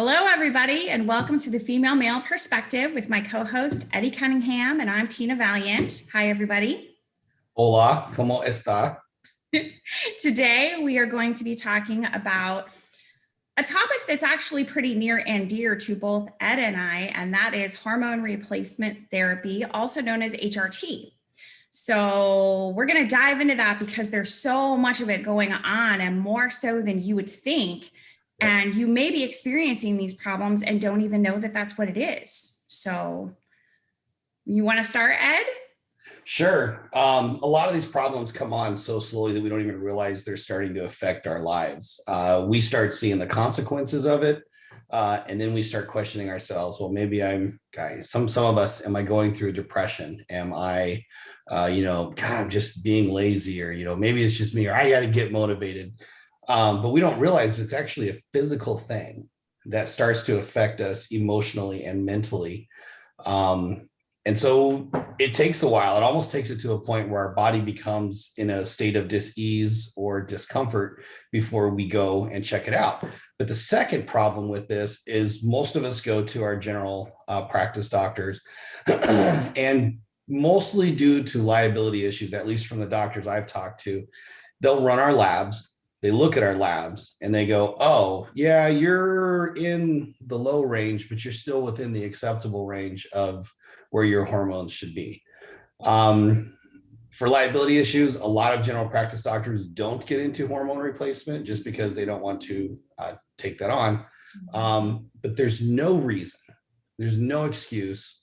Hello, everybody, and welcome to the Female Male Perspective with my co-host, Eddie Cunningham, and I'm Tina Valiant. Hi, everybody. Hola, ¿cómo está? Today, we are going to be talking about a topic that's actually pretty near and dear to both Ed and I, and that is hormone replacement therapy, also known as HRT. So we're going to dive into that because there's so much of it going on, and more so than you would think. And you may be experiencing these problems and don't even know that that's what it is. So you want to start, Ed? Sure. A lot of these problems come on so slowly that we don't even realize they're starting to affect our lives. We start seeing the consequences of it. And then we start questioning ourselves. Well, maybe some of us, am I going through depression? Am I, I'm just being lazy, or, maybe it's just me, or I got to get motivated. But we don't realize it's actually a physical thing that starts to affect us emotionally and mentally. And so it takes a while. It almost takes it to a point where our body becomes in a state of dis-ease or discomfort before we go and check it out. But the second problem with this is most of us go to our general practice doctors and mostly due to liability issues, at least from the doctors I've talked to, they'll run our labs. They look at our labs and they go, oh, yeah, you're in the low range, but you're still within the acceptable range of where your hormones should be. For liability issues, a lot of general practice doctors don't get into hormone replacement just because they don't want to take that on. But there's no reason, there's no excuse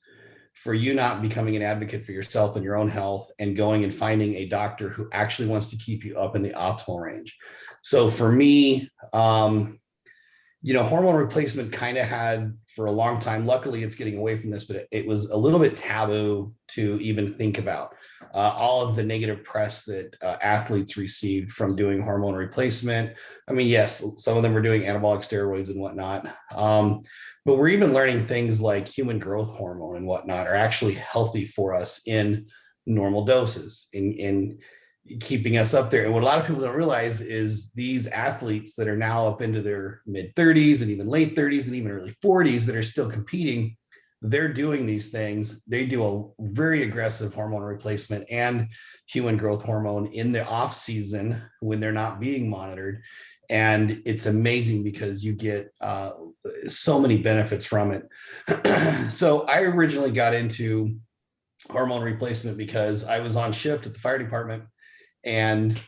for you not becoming an advocate for yourself and your own health and going and finding a doctor who actually wants to keep you up in the optimal range. So for me, hormone replacement kind of had for a long time, luckily it's getting away from this, but it was a little bit taboo to even think about. All of the negative press that athletes received from doing hormone replacement. I mean, yes, some of them were doing anabolic steroids and whatnot. But we're even learning things like human growth hormone and whatnot are actually healthy for us in normal doses, in keeping us up there. And what a lot of people don't realize is these athletes that are now up into their mid 30s and even late 30s and even early 40s that are still competing, they're doing these things. They do a very aggressive hormone replacement and human growth hormone in the off season when they're not being monitored. And it's amazing because you get so many benefits from it. So I originally got into hormone replacement because I was on shift at the fire department. And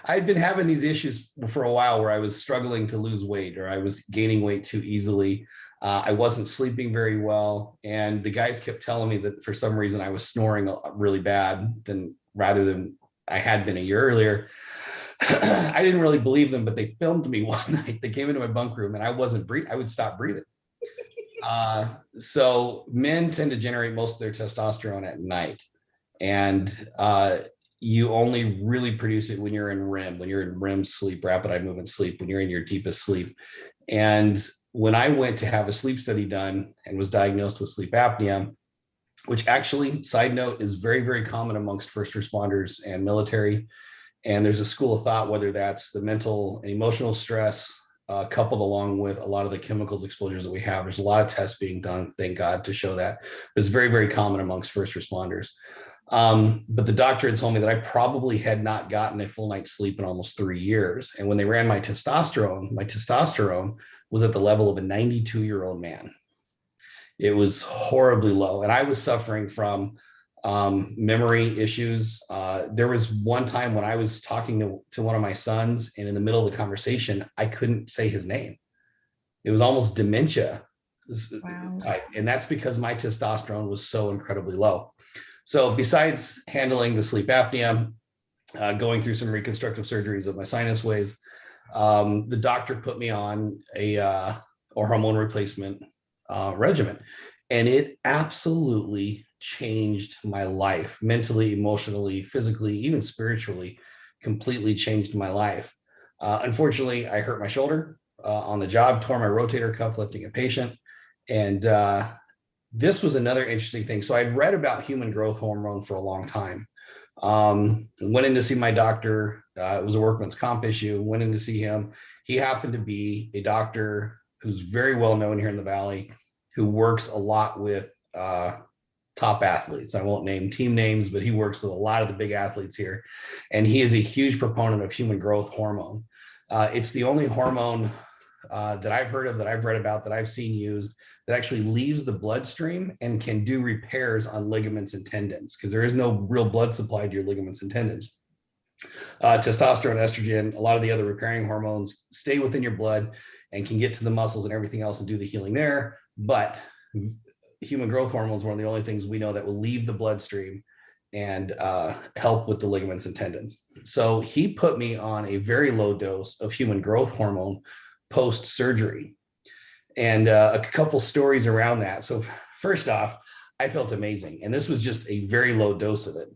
I'd been having these issues for a while where I was struggling to lose weight or I was gaining weight too easily. I wasn't sleeping very well. And the guys kept telling me that for some reason I was snoring really bad rather than I had been a year earlier. I didn't really believe them, but they filmed me one night. They came into my bunk room and I would stop breathing. So men tend to generate most of their testosterone at night. And you only really produce it when you're in REM sleep, rapid eye movement sleep, when you're in your deepest sleep. And when I went to have a sleep study done and was diagnosed with sleep apnea, which actually, side note, is very, very common amongst first responders and military. And there's a school of thought, whether that's the mental and emotional stress coupled along with a lot of the chemicals exposures that we have. There's a lot of tests being done, thank God, to show that. But it's very, very common amongst first responders. But the doctor had told me that I probably had not gotten a full night's sleep in almost 3 years. And when they ran my testosterone was at the level of a 92-year-old man. It was horribly low. And I was suffering from memory issues. There was one time when I was talking to one of my sons, and in the middle of the conversation, I couldn't say his name. It was almost dementia. Wow. And that's because my testosterone was so incredibly low. So besides handling the sleep apnea, going through some reconstructive surgeries of my sinus waves, the doctor put me on a hormone replacement regimen. And it absolutely changed my life, mentally, emotionally, physically, even spiritually, completely changed my life. Unfortunately, I hurt my shoulder on the job, tore my rotator cuff lifting a patient. And this was another interesting thing. So I'd read about human growth hormone for a long time. Went in to see my doctor. It was a workman's comp issue. Went in to see him. He happened to be a doctor who's very well known here in the Valley, who works a lot with top athletes. I won't name team names, but he works with a lot of the big athletes here. And he is a huge proponent of human growth hormone. It's the only hormone that I've heard of, that I've read about, that I've seen used, that actually leaves the bloodstream and can do repairs on ligaments and tendons, because there is no real blood supply to your ligaments and tendons. Testosterone, estrogen, a lot of the other repairing hormones stay within your blood and can get to the muscles and everything else and do the healing there. But human growth hormone is one of the only things we know that will leave the bloodstream and help with the ligaments and tendons. So he put me on a very low dose of human growth hormone post-surgery. And a couple stories around that. So first off, I felt amazing. And this was just a very low dose of it.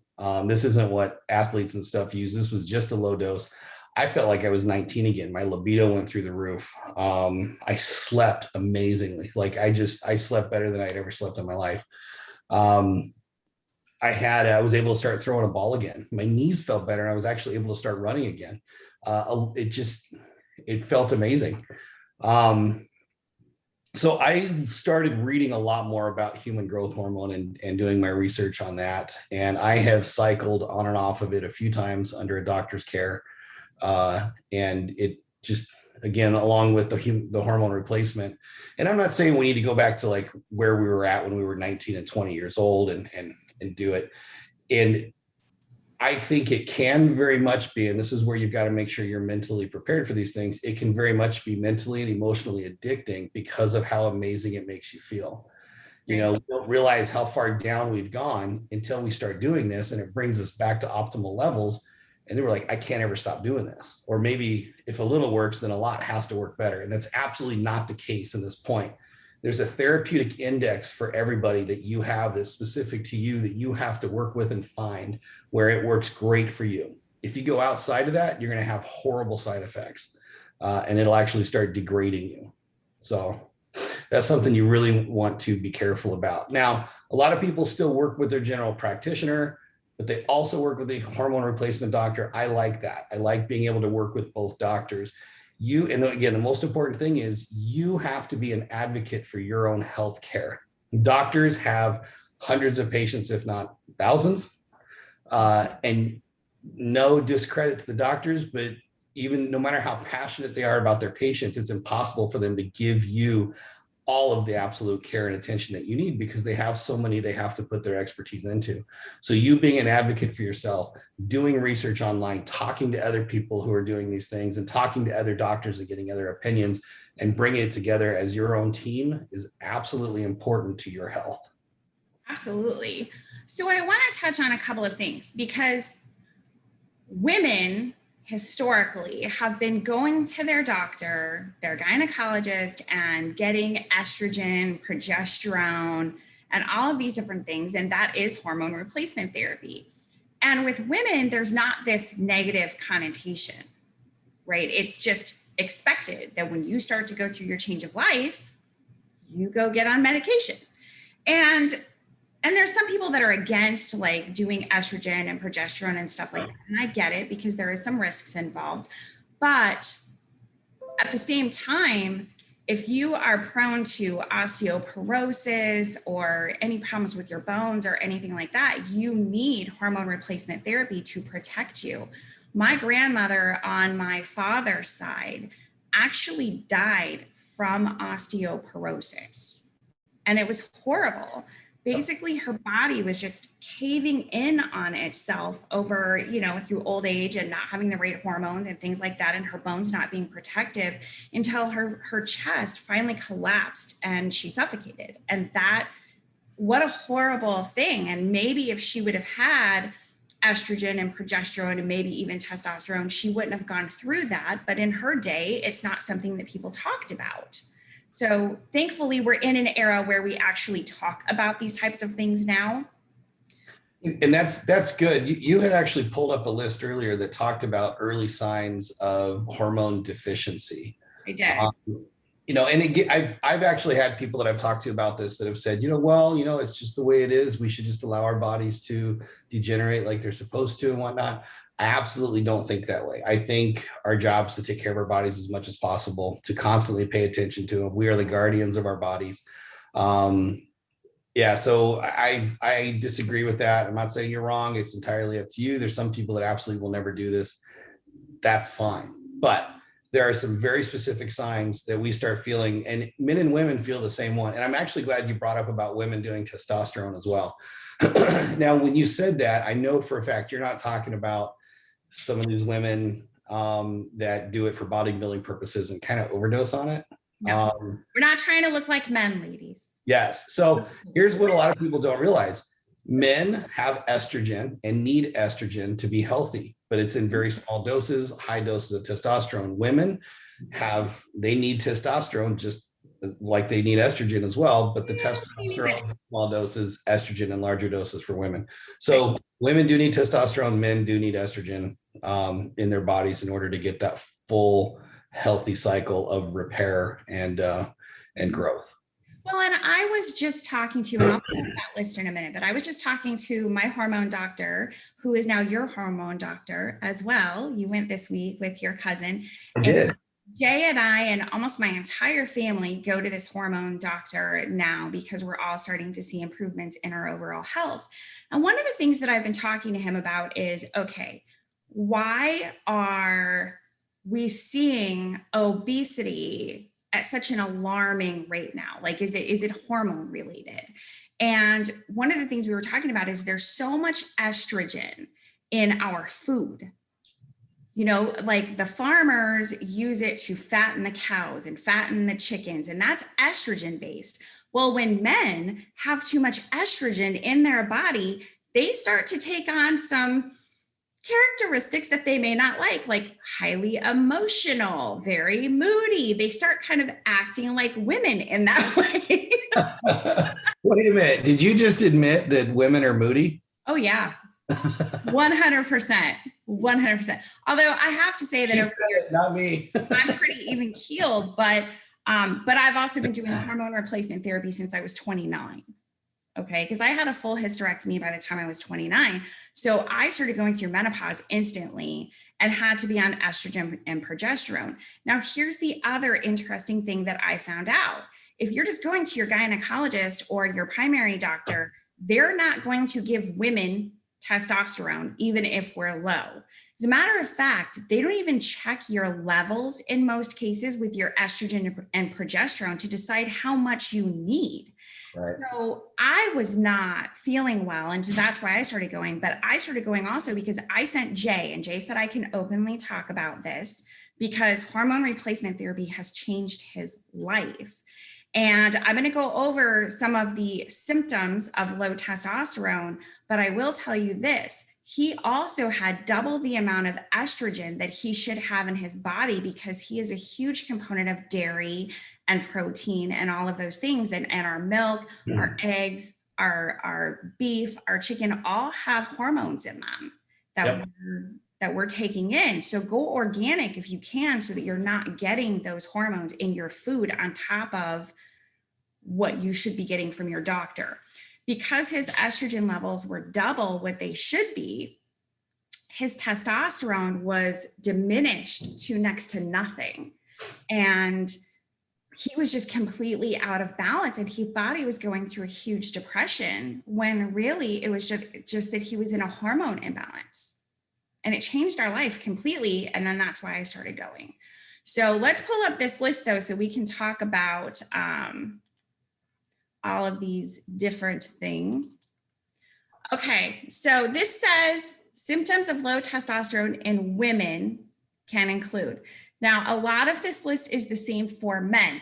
This isn't what athletes and stuff use. This was just a low dose. I felt like I was 19 again. My libido went through the roof. I slept amazingly. Like I slept better than I'd ever slept in my life. I was able to start throwing a ball again. My knees felt better. And I was actually able to start running again. It felt amazing. So I started reading a lot more about human growth hormone and doing my research on that. And I have cycled on and off of it a few times under a doctor's care. And it just, again, along with the hormone replacement. And I'm not saying we need to go back to like where we were at when we were 19 and 20 years old and do it. And I think it can very much be, and this is where you've got to make sure you're mentally prepared for these things. It can very much be mentally and emotionally addicting because of how amazing it makes you feel. You know, we don't realize how far down we've gone until we start doing this, and it brings us back to optimal levels. And then we're like, I can't ever stop doing this. Or maybe if a little works, then a lot has to work better. And that's absolutely not the case in this point. There's a therapeutic index for everybody that you have that's specific to you, that you have to work with and find where it works great for you. If you go outside of that, you're going to have horrible side effects, and it'll actually start degrading you. So that's something you really want to be careful about. Now, a lot of people still work with their general practitioner, but they also work with a hormone replacement doctor. I like that. I like being able to work with both doctors. Again, the most important thing is you have to be an advocate for your own health care. Doctors have hundreds of patients, if not thousands, and no discredit to the doctors, but even no matter how passionate they are about their patients, it's impossible for them to give you all of the absolute care and attention that you need, because they have so many they have to put their expertise into. So you being an advocate for yourself, doing research online, talking to other people who are doing these things, and talking to other doctors and getting other opinions and bringing it together as your own team is absolutely important to your health. Absolutely. So I want to touch on a couple of things, because women historically have been going to their doctor, their gynecologist, and getting estrogen, progesterone, and all of these different things. And that is hormone replacement therapy. And with women, there's not this negative connotation, right? It's just expected that when you start to go through your change of life, you go get on medication. And there's some people that are against like doing estrogen and progesterone and stuff like that. And I get it, because there is some risks involved. But at the same time, if you are prone to osteoporosis or any problems with your bones or anything like that, you need hormone replacement therapy to protect you. My grandmother on my father's side actually died from osteoporosis, and it was horrible. Basically, her body was just caving in on itself over, through old age and not having the right hormones and things like that, and her bones not being protective, until her chest finally collapsed and she suffocated. And what a horrible thing. And maybe if she would have had estrogen and progesterone and maybe even testosterone, she wouldn't have gone through that. But in her day, it's not something that people talked about. So thankfully, we're in an era where we actually talk about these types of things now. And that's good. You had actually pulled up a list earlier that talked about early signs of hormone deficiency. I did. And again, I've actually had people that I've talked to about this that have said, it's just the way it is. We should just allow our bodies to degenerate like they're supposed to and whatnot. I absolutely don't think that way. I think our job is to take care of our bodies as much as possible, to constantly pay attention to them. We are the guardians of our bodies. Um, yeah, so I disagree with that. I'm not saying you're wrong. It's entirely up to you. There's some people that absolutely will never do this. That's fine. But there are some very specific signs that we start feeling, and men and women feel the same one. And I'm actually glad you brought up about women doing testosterone as well. Now, when you said that, I know for a fact you're not talking about some of these women that do it for bodybuilding purposes and kind of overdose on it. No, we're not trying to look like men, ladies. Yes. So here's what a lot of people don't realize. Men have estrogen and need estrogen to be healthy, but it's in very small doses, high doses of testosterone. Women they need testosterone just like they need estrogen as well, but the testosterone in small doses, estrogen in larger doses for women. So women do need testosterone, men do need estrogen in their bodies in order to get that full healthy cycle of repair and growth. Well, and I was just talking to, and I'll put that list in a minute, but I was just talking to my hormone doctor, who is now your hormone doctor as well. You went this week with your cousin. I did. Jay and I and almost my entire family go to this hormone doctor now because we're all starting to see improvements in our overall health. And one of the things that I've been talking to him about is, okay, why are we seeing obesity at such an alarming rate now? Like, is it hormone related? And one of the things we were talking about is there's so much estrogen in our food. You know, like the farmers use it to fatten the cows and fatten the chickens, and that's estrogen based. Well, when men have too much estrogen in their body, they start to take on some characteristics that they may not like highly emotional, very moody. They start kind of acting like women in that way. Wait a minute. Did you just admit that women are moody? Oh, yeah. 100%. 100%. Although I have to say that over here, not me. I'm pretty even keeled, but I've also been doing hormone replacement therapy since I was 29. Okay, because I had a full hysterectomy by the time I was 29. So I started going through menopause instantly and had to be on estrogen and progesterone. Now, here's the other interesting thing that I found out. If you're just going to your gynecologist or your primary doctor, they're not going to give women testosterone, even if we're low. As a matter of fact, they don't even check your levels in most cases with your estrogen and progesterone to decide how much you need. Right. So I was not feeling well. And so that's why I started going. But I started going also because I sent Jay, and Jay said I can openly talk about this because hormone replacement therapy has changed his life. And I'm going to go over some of the symptoms of low testosterone, but I will tell you this. He also had double the amount of estrogen that he should have in his body because he is a huge component of dairy and protein and all of those things. And our milk, our eggs, our beef, our chicken all have hormones in them that we're taking in. So go organic if you can, so that you're not getting those hormones in your food on top of what you should be getting from your doctor. Because his estrogen levels were double what they should be, his testosterone was diminished to next to nothing. And he was just completely out of balance. And he thought he was going through a huge depression when really it was just that he was in a hormone imbalance. And it changed our life completely. And then that's why I started going. So let's pull up this list though, so we can talk about all of these different things. Okay, so this says symptoms of low testosterone in women can include. Now, a lot of this list is the same for men,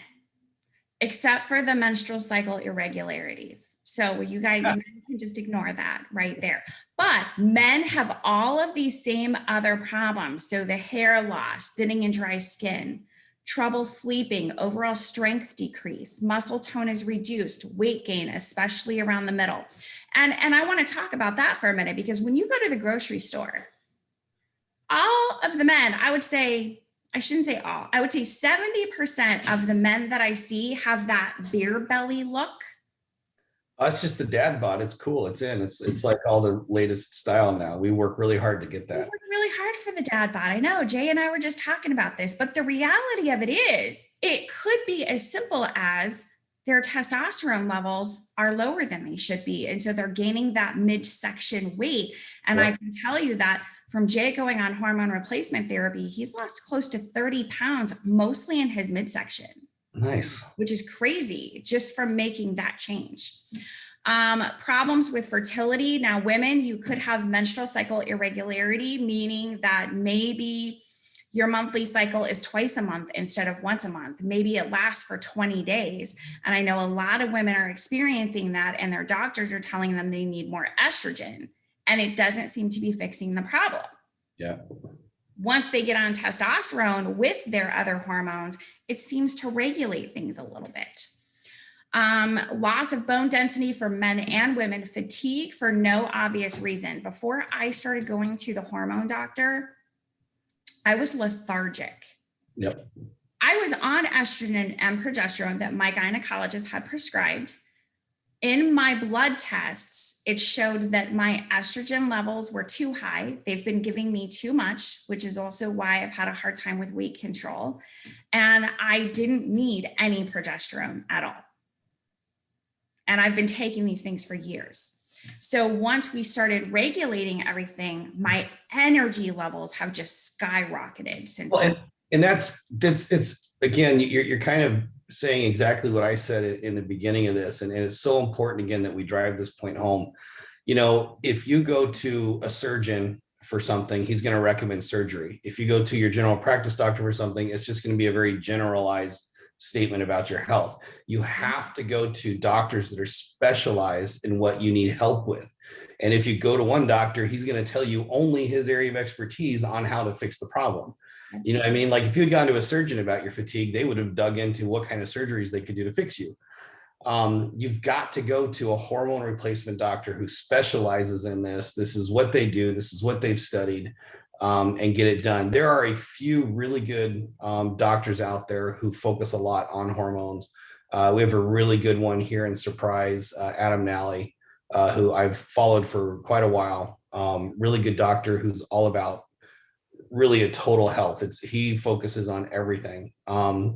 except for the menstrual cycle irregularities. So you guys can just ignore that right there. But men have all of these same other problems. So the hair loss, thinning and dry skin, trouble sleeping, overall strength decrease, muscle tone is reduced, weight gain, especially around the middle. And I want to talk about that for a minute, because when you go to the grocery store, all of the men, I would say 70% of the men that I see have that beer belly look. It's just the dad bod. It's cool. It's in. It's like all the latest style now. We work really hard to get We that. work really hard for the dad bod. I know Jay and I were just talking about this, but the reality of it is it could be as simple as their testosterone levels are lower than they should be. And so they're gaining that midsection weight. And I Yep. can tell you that from Jay going on hormone replacement therapy, he's lost close to 30 pounds, mostly in his midsection, Nice. which is crazy just from making that change. Problems with fertility. Now, women, you could have menstrual cycle irregularity, meaning that maybe your monthly cycle is twice a month instead of once a month. Maybe it lasts for 20 days. And I know a lot of women are experiencing that, and their doctors are telling them they need more estrogen, and it doesn't seem to be fixing the problem. Yeah. Once they get on testosterone with their other hormones, it seems to regulate things a little bit. Loss of bone density for men and women, fatigue for no obvious reason. Before I started going to the hormone doctor, I was lethargic. Yep. I was on estrogen and progesterone that my gynecologist had prescribed. In my blood tests, it showed that my estrogen levels were too high. They've been giving me too much, which is also why I've had a hard time with weight control. And I didn't need any progesterone at all. And I've been taking these things for years. So once we started regulating everything, my energy levels have just skyrocketed since Well, then. and that's it's again, you're kind of saying exactly what I said in the beginning of this, and it's so important again that we drive this point home. You know, if you go to a surgeon for something, he's going to recommend surgery. If you go to your general practice doctor for something, it's just going to be a very generalized statement about your health. You have to go to doctors that are specialized in what you need help with. And if you go to one doctor, he's going to tell you only his area of expertise on how to fix the problem. You know what I mean? Like if you had gone to a surgeon about your fatigue, they would have dug into what kind of surgeries they could do to fix you. You've got to go to a hormone replacement doctor who specializes in this. This is what they do. This is what they've studied, and get it done. There are a few really good doctors out there who focus a lot on hormones. We have a really good one here in Surprise, Adam Nally, who I've followed for quite a while. Really good doctor who's all about really a total health. He focuses on everything.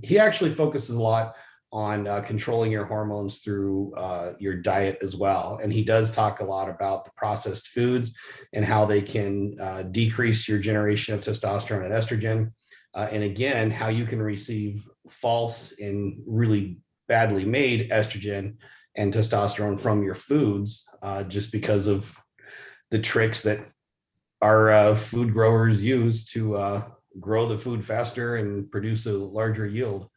He actually focuses a lot on controlling your hormones through your diet as well. And he does talk a lot about the processed foods and how they can decrease your generation of testosterone and estrogen. And again, how you can receive false and really badly made estrogen and testosterone from your foods just because of the tricks that our food growers use to grow the food faster and produce a larger yield.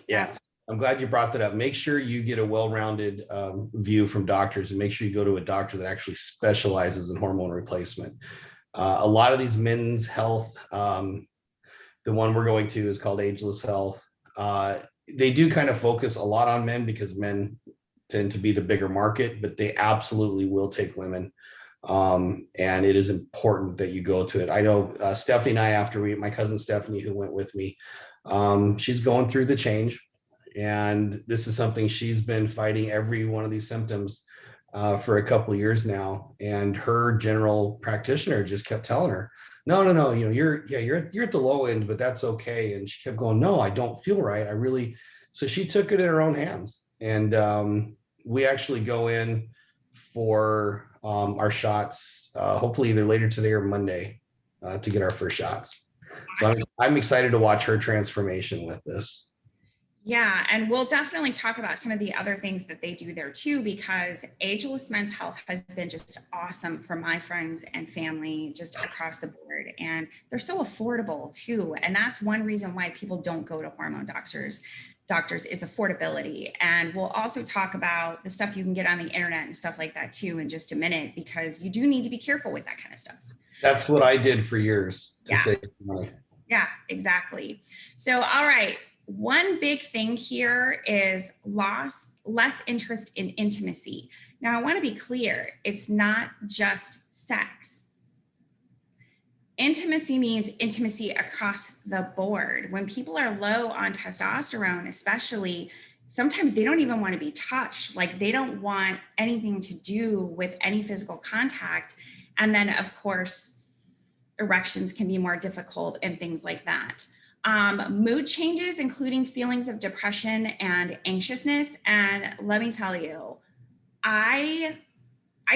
Yeah, I'm glad you brought that up. Make sure you get a well-rounded view from doctors, and make sure you go to a doctor that actually specializes in hormone replacement. A lot of these men's health, the one we're going to is called Ageless Health. They do kind of focus a lot on men because men tend to be the bigger market, but they absolutely will take women. And it is important that you go to it. I know Stephanie and I, my cousin Stephanie, who went with me, she's going through the change, and this is something she's been fighting every one of these symptoms for a couple of years now. And her general practitioner just kept telling her, no, you know, you're at the low end, but that's okay. And she kept going, no, I don't feel right. So she took it in her own hands. And we actually go in for our shots, hopefully either later today or Monday to get our first shots. So I'm excited to watch her transformation with this. Yeah, and we'll definitely talk about some of the other things that they do there too, because Ageless Men's Health has been just awesome for my friends and family just across the board. And they're so affordable too. And that's one reason why people don't go to hormone doctors is affordability. And we'll also talk about the stuff you can get on the internet and stuff like that too in just a minute, because you do need to be careful with that kind of stuff. That's what I did for years to save money. Yeah, exactly. So, all right. One big thing here is less interest in intimacy. Now, I want to be clear. It's not just sex. Intimacy means intimacy across the board. When people are low on testosterone, especially, sometimes they don't even want to be touched. Like they don't want anything to do with any physical contact. And then of course, erections can be more difficult and things like that. Mood changes, including feelings of depression and anxiousness. And let me tell you, I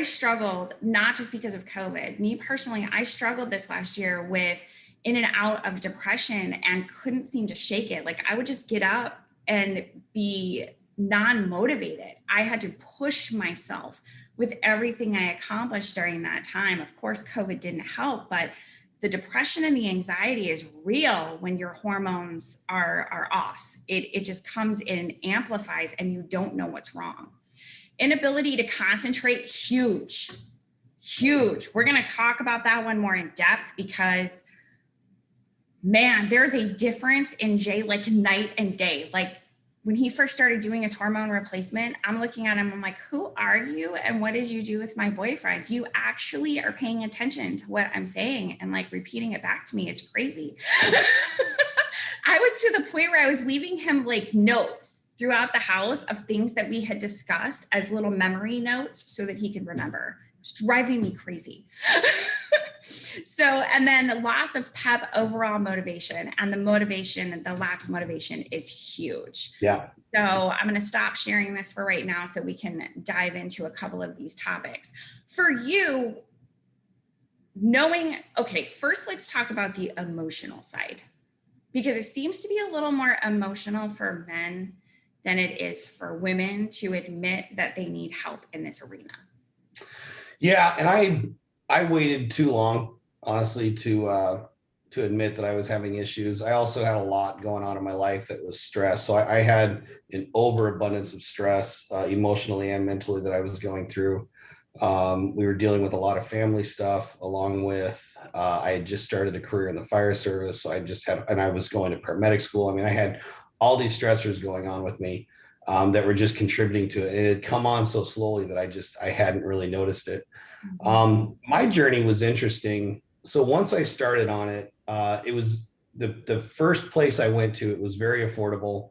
struggled not just because of COVID. Me personally, I struggled this last year with in and out of depression and couldn't seem to shake it. Like I would just get up and be non-motivated. I had to push myself with everything I accomplished during that time. Of course, COVID didn't help, but the depression and the anxiety is real when your hormones are off. It just comes in and amplifies and you don't know what's wrong. Inability to concentrate, huge. We're going to talk about that one more in depth because man, there's a difference in Jay, like night and day. Like when he first started doing his hormone replacement, I'm looking at him, I'm like, who are you? And what did you do with my boyfriend? You actually are paying attention to what I'm saying and like repeating it back to me. It's crazy. I was to the point where I was leaving him like notes throughout the house of things that we had discussed as little memory notes so that he could remember. It's driving me crazy. So, and then the loss of pep, overall motivation, and the lack of motivation is huge. Yeah. So I'm going to stop sharing this for right now so we can dive into a couple of these topics. For you, okay, first let's talk about the emotional side because it seems to be a little more emotional for men than it is for women to admit that they need help in this arena. Yeah, and I waited too long, honestly, to admit that I was having issues. I also had a lot going on in my life that was stress. So I had an overabundance of stress, emotionally and mentally, that I was going through. We were dealing with a lot of family stuff, along with I had just started a career in the fire service. So I was going to paramedic school. I mean, I had all these stressors going on with me that were just contributing to it. And it had come on so slowly that I hadn't really noticed it. My journey was interesting. So once I started on it, it was the first place I went to. It was very affordable.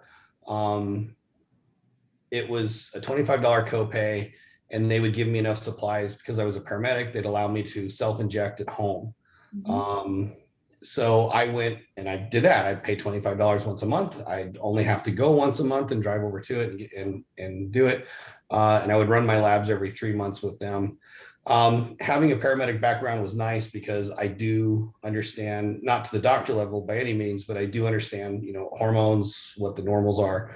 It was a $25 copay, and they would give me enough supplies because I was a paramedic. They'd allow me to self-inject at home. So I went and I did that. I'd pay $25 once a month. I'd only have to go once a month and drive over to it and do it. And I would run my labs every 3 months with them. Having a paramedic background was nice because I do understand, not to the doctor level by any means, but I do understand, hormones, what the normals are.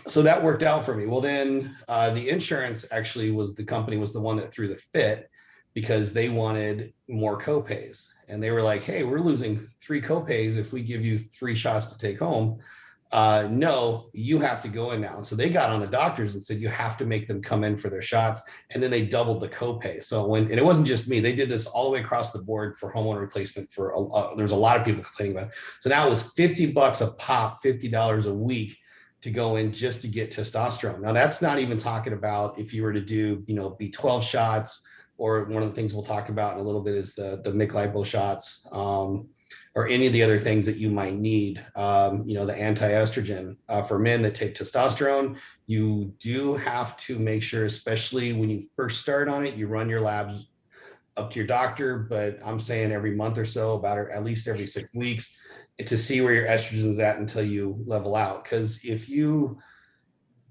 So that worked out for me. Well, then the insurance actually the company was the one that threw the fit because they wanted more copays. And they were like, hey, we're losing 3 copays if we give you 3 shots to take home. No, you have to go in now. And so they got on the doctors and said, you have to make them come in for their shots. And then they doubled the copay. So and it wasn't just me, they did this all the way across the board for hormone replacement there's a lot of people complaining about it. So now it was $50 a pop, $50 a week to go in just to get testosterone. Now that's not even talking about if you were to do, B12 shots, or one of the things we'll talk about in a little bit is the MIC-LiPo shots, or any of the other things that you might need. The anti-estrogen for men that take testosterone, you do have to make sure, especially when you first start on it, you run your labs up to your doctor, but I'm saying every month or so, about at least every 6 weeks, to see where your estrogen is at until you level out. Because if you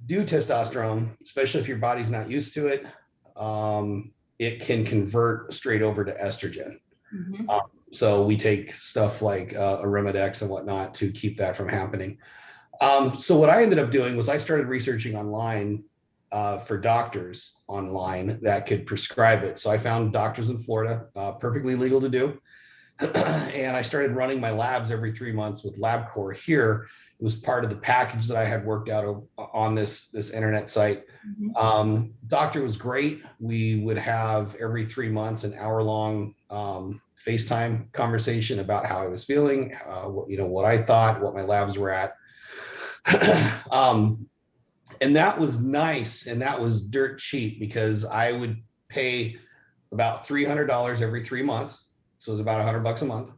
do testosterone, especially if your body's not used to it, it can convert straight over to estrogen. So we take stuff like Arimidex and whatnot to keep that from happening. So what I ended up doing was I started researching online for doctors online that could prescribe it. So I found doctors in Florida, perfectly legal to do. And I started running my labs every 3 months with LabCorp here. It was part of the package that I had worked out on this internet site. Doctor was great. We would have every 3 months an hour-long FaceTime conversation about how I was feeling, what I thought, what my labs were at. And that was nice. And that was dirt cheap because I would pay about $300 every 3 months. So it was about $100 a month.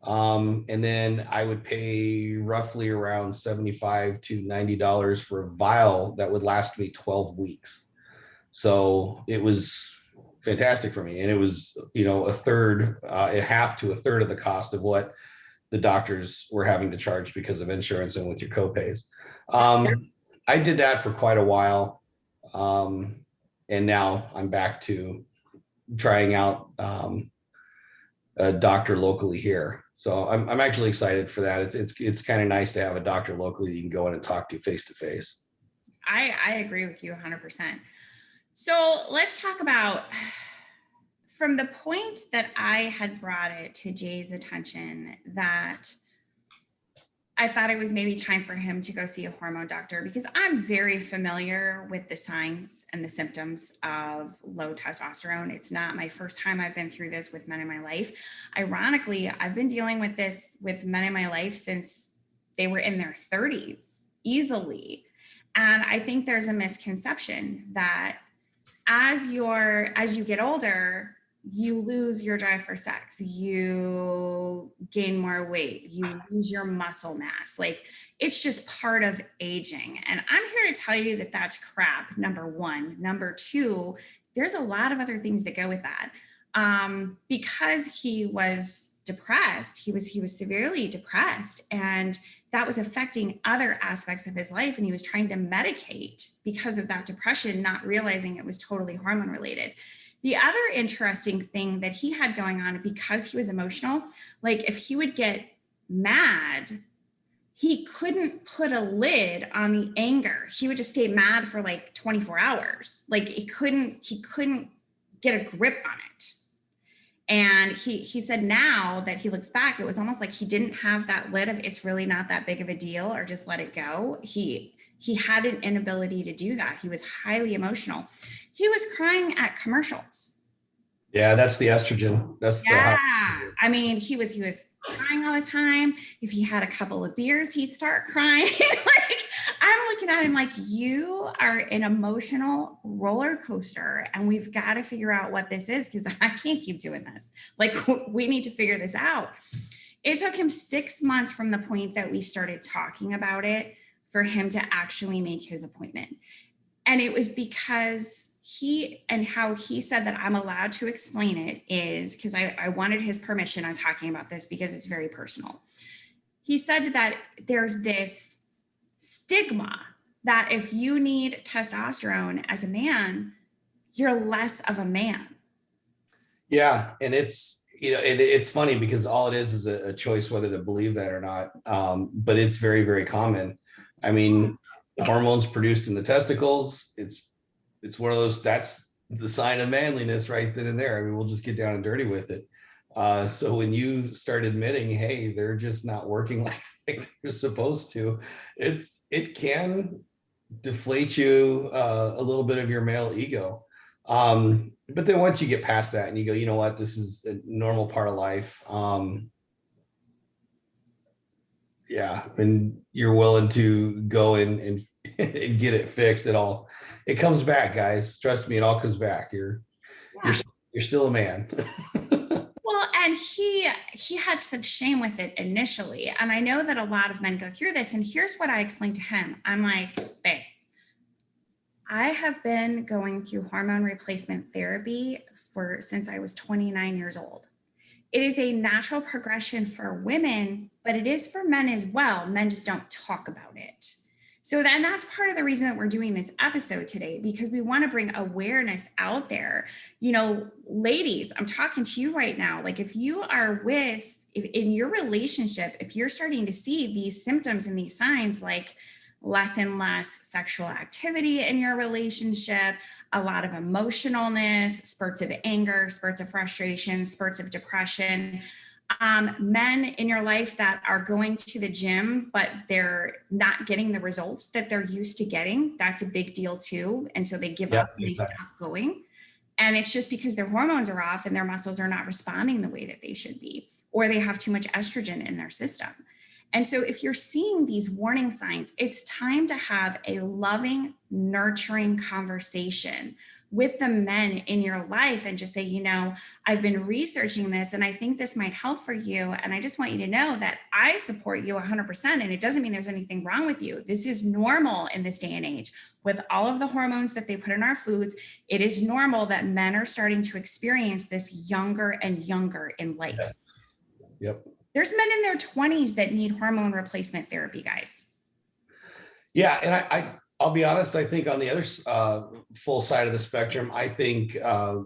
And then I would pay roughly around $75 to $90 for a vial that would last me 12 weeks. So it was fantastic for me. And it was, a half to a third of the cost of what the doctors were having to charge because of insurance and with your copays. I did that for quite a while. And now I'm back to trying out a doctor locally here. So I'm actually excited for that. It's kind of nice to have a doctor locally you can go in and talk to face to face. I agree with you 100%. So let's talk about from the point that I had brought it to Jay's attention that I thought it was maybe time for him to go see a hormone doctor, because I'm very familiar with the signs and the symptoms of low testosterone. It's not my first time I've been through this with men in my life. Ironically, I've been dealing with this with men in my life since they were in their 30s easily. And I think there's a misconception that as you get older, you lose your drive for sex, you gain more weight, you lose your muscle mass. Like, it's just part of aging. And I'm here to tell you that that's crap, number one. Number two, there's a lot of other things that go with that. Because he was depressed, he was severely depressed, and that was affecting other aspects of his life. And he was trying to medicate because of that depression, not realizing it was totally hormone related. The other interesting thing that he had going on, because he was emotional, like if he would get mad, he couldn't put a lid on the anger. He would just stay mad for like 24 hours. Like he couldn't get a grip on it. And he said now that he looks back, it was almost like he didn't have that lid of it's really not that big of a deal, or just let it go. He had an inability to do that. He was highly emotional. He was crying at commercials. Yeah, that's the estrogen. I mean, he was crying all the time. If he had a couple of beers, he'd start crying. Like, I'm looking at him like, you are an emotional roller coaster, and we've got to figure out what this is, because I can't keep doing this. Like, we need to figure this out. It took him 6 months from the point that we started talking about it for him to actually make his appointment. And it was because how he said that I'm allowed to explain it is because I wanted his permission on talking about this, because it's very personal. He said that there's this stigma that if you need testosterone as a man, you're less of a man. Yeah. And it's funny because all it is a choice whether to believe that or not. But it's very, very common. I mean, hormones produced in the testicles, it's one of those, that's the sign of manliness right then and there. I mean, we'll just get down and dirty with it. So when you start admitting, hey, they're just not working like they're supposed to, it can deflate you a little bit of your male ego. But then once you get past that and you go, you know what, this is a normal part of life. Yeah, and you're willing to go and get it fixed, it comes back, guys. Trust me, it all comes back. You're still a man. Well, and he had such shame with it initially. And I know that a lot of men go through this. And here's what I explained to him. I'm like, babe, I have been going through hormone replacement therapy since I was 29 years old. It is a natural progression for women, but it is for men as well. Men just don't talk about it. So then that's part of the reason that we're doing this episode today, because we want to bring awareness out there. You know, ladies, I'm talking to you right now. Like, if you are in your relationship, if you're starting to see these symptoms and these signs, like less and less sexual activity in your relationship, a lot of emotionalness, spurts of anger, spurts of frustration, spurts of depression, men in your life that are going to the gym, but they're not getting the results that they're used to getting, that's a big deal too. And so they give up and they stop going. And it's just because their hormones are off and their muscles are not responding the way that they should be, or they have too much estrogen in their system. And so if you're seeing these warning signs, it's time to have a loving, nurturing conversation with the men in your life and just say, you know, I've been researching this and I think this might help for you. And I just want you to know that I support you 100%. And it doesn't mean there's anything wrong with you. This is normal in this day and age with all of the hormones that they put in our foods. It is normal that men are starting to experience this younger and younger in life. Yep. There's men in their 20s that need hormone replacement therapy, guys. Yeah. And I'll be honest, I think on the other full side of the spectrum, I think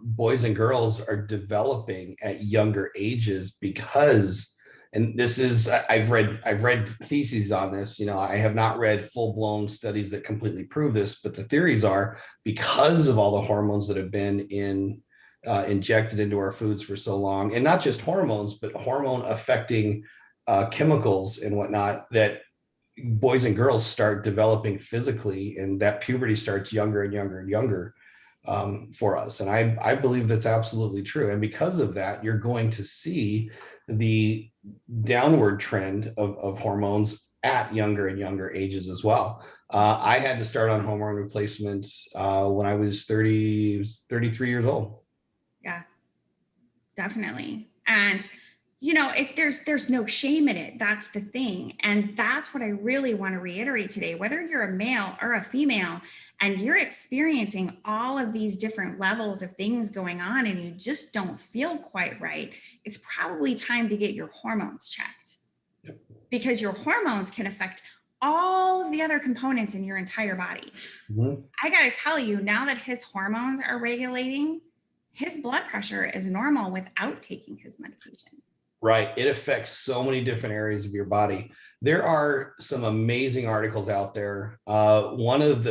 boys and girls are developing at younger ages because, and this is, I've read theses on this, you know, I have not read full-blown studies that completely prove this, but the theories are because of all the hormones that have been injected into our foods for so long, and not just hormones, but hormone affecting chemicals and whatnot, that boys and girls start developing physically, and that puberty starts younger and younger and younger for us. And I believe that's absolutely true. And because of that, you're going to see the downward trend of hormones at younger and younger ages as well. I had to start on hormone replacements when I was 33 years old. Yeah, definitely. And you know, there's no shame in it. That's the thing. And that's what I really want to reiterate today. Whether you're a male or a female and you're experiencing all of these different levels of things going on and you just don't feel quite right, it's probably time to get your hormones checked. Yep. Because your hormones can affect all of the other components in your entire body. Mm-hmm. I got to tell you, now that his hormones are regulating, his blood pressure is normal without taking his medication. Right. It affects so many different areas of your body. There are some amazing articles out there. One of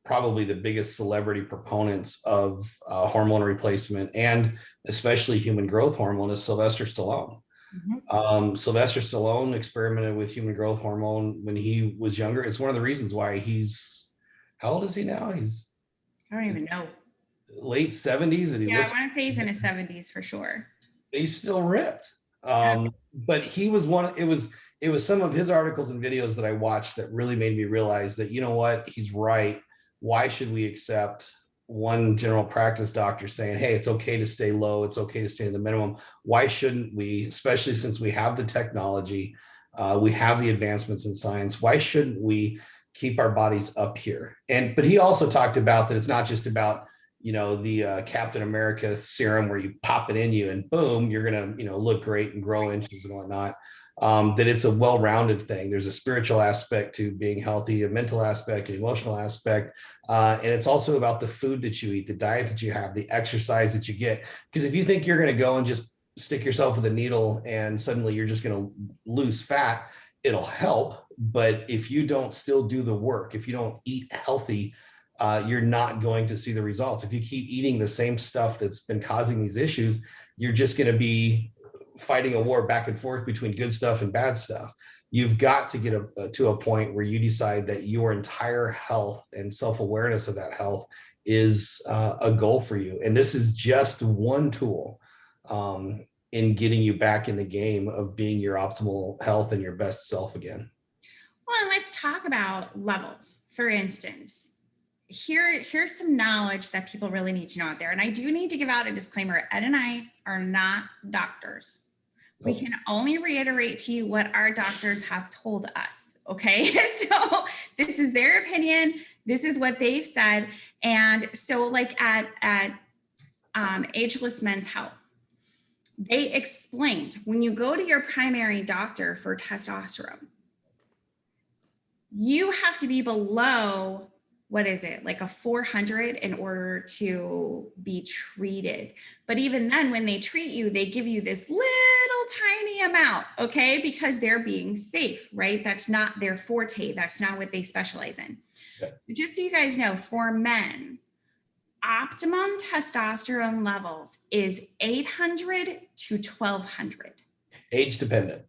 probably the biggest celebrity proponents of hormone replacement and especially human growth hormone is Sylvester Stallone. Mm-hmm. Sylvester Stallone experimented with human growth hormone when he was younger. It's one of the reasons why how old is he now? I don't even know. Late 70s. And I want to say he's in his 70s for sure. He's still ripped. But he was it was some of his articles and videos that I watched that really made me realize that, you know what, he's right. Why should we accept one general practice doctor saying, hey, it's okay to stay low, it's okay to stay in the minimum? Why shouldn't we, especially since we have the technology, we have the advancements in science, why shouldn't we keep our bodies up here? But he also talked about that it's not just about, you know, the Captain America serum where you pop it in you and boom, you're going to, you know, look great and grow inches and whatnot. That it's a well-rounded thing. There's a spiritual aspect to being healthy, a mental aspect, an emotional aspect. And it's also about the food that you eat, the diet that you have, the exercise that you get. Because if you think you're going to go and just stick yourself with a needle and suddenly you're just going to lose fat, it'll help. But if you don't still do the work, if you don't eat healthy, you're not going to see the results. If you keep eating the same stuff that's been causing these issues, you're just going to be fighting a war back and forth between good stuff and bad stuff. You've got to get to a point where you decide that your entire health and self-awareness of that health is a goal for you. And this is just one tool in getting you back in the game of being your optimal health and your best self again. Well, and let's talk about levels. For instance, here's some knowledge that people really need to know out there. And I do need to give out a disclaimer. Ed and I are not doctors. We can only reiterate to you what our doctors have told us. Okay. So this is their opinion. This is what they've said. And so like at Ageless Men's Health, they explained when you go to your primary doctor for testosterone, you have to be below, what is it, like a 400 in order to be treated. But even then, when they treat you, they give you this little tiny amount, okay? Because they're being safe, right? That's not their forte. That's not what they specialize in. Yeah. Just so you guys know, for men, optimum testosterone levels is 800 to 1200. Age dependent.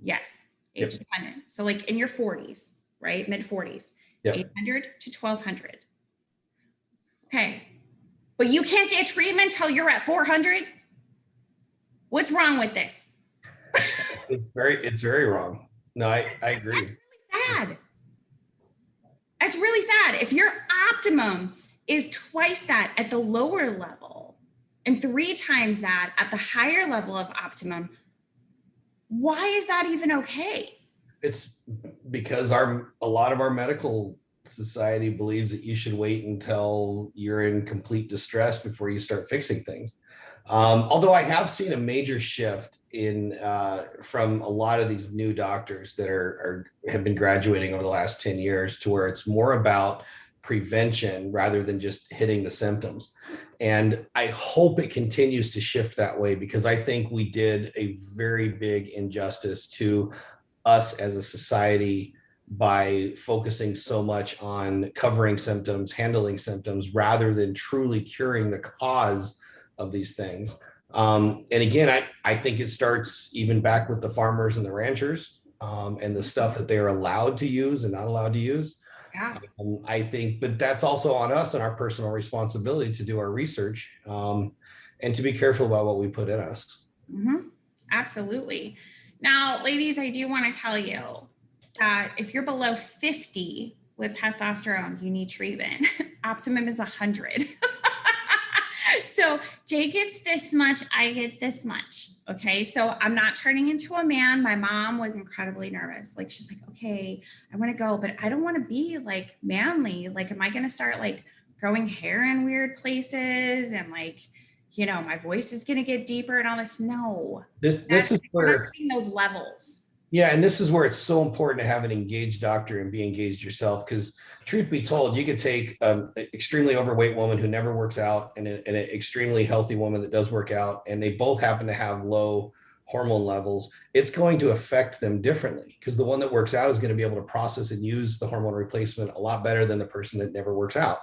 Yes, age dependent. So like in your 40s, right? Mid 40s. Yep. 800 to 1200. Okay. But you can't get treatment till you're at 400. What's wrong with this? It's very wrong. No, I agree. That's really sad. That's really sad. If your optimum is twice that at the lower level and 3 times that at the higher level of optimum. Why is that even okay? It's because a lot of our medical society believes that you should wait until you're in complete distress before you start fixing things. Although I have seen a major shift in from a lot of these new doctors that have been graduating over the last 10 years to where it's more about prevention rather than just hitting the symptoms. And I hope it continues to shift that way, because I think we did a very big injustice to us as a society by focusing so much on covering symptoms, handling symptoms, rather than truly curing the cause of these things. And again, I think it starts even back with the farmers and the ranchers, and the stuff that they're allowed to use and not allowed to use. Yeah. I think, but that's also on us and our personal responsibility to do our research, and to be careful about what we put in us. Mm-hmm. Absolutely. Now, ladies, I do want to tell you that if you're below 50 with testosterone, you need treatment. Optimum is 100. So Jay gets this much, I get this much. Okay. So I'm not turning into a man. My mom was incredibly nervous. Like, she's like, okay, I want to go, but I don't want to be like manly. Like, am I going to start like growing hair in weird places? And like, you know, my voice is going to get deeper and all this. No, This is we're not where, getting those levels. yeah, and this is where it's so important to have an engaged doctor and be engaged yourself. Because truth be told, you could take an extremely overweight woman who never works out and an extremely healthy woman that does work out, and they both happen to have low hormone levels. It's going to affect them differently, because the one that works out is going to be able to process and use the hormone replacement a lot better than the person that never works out.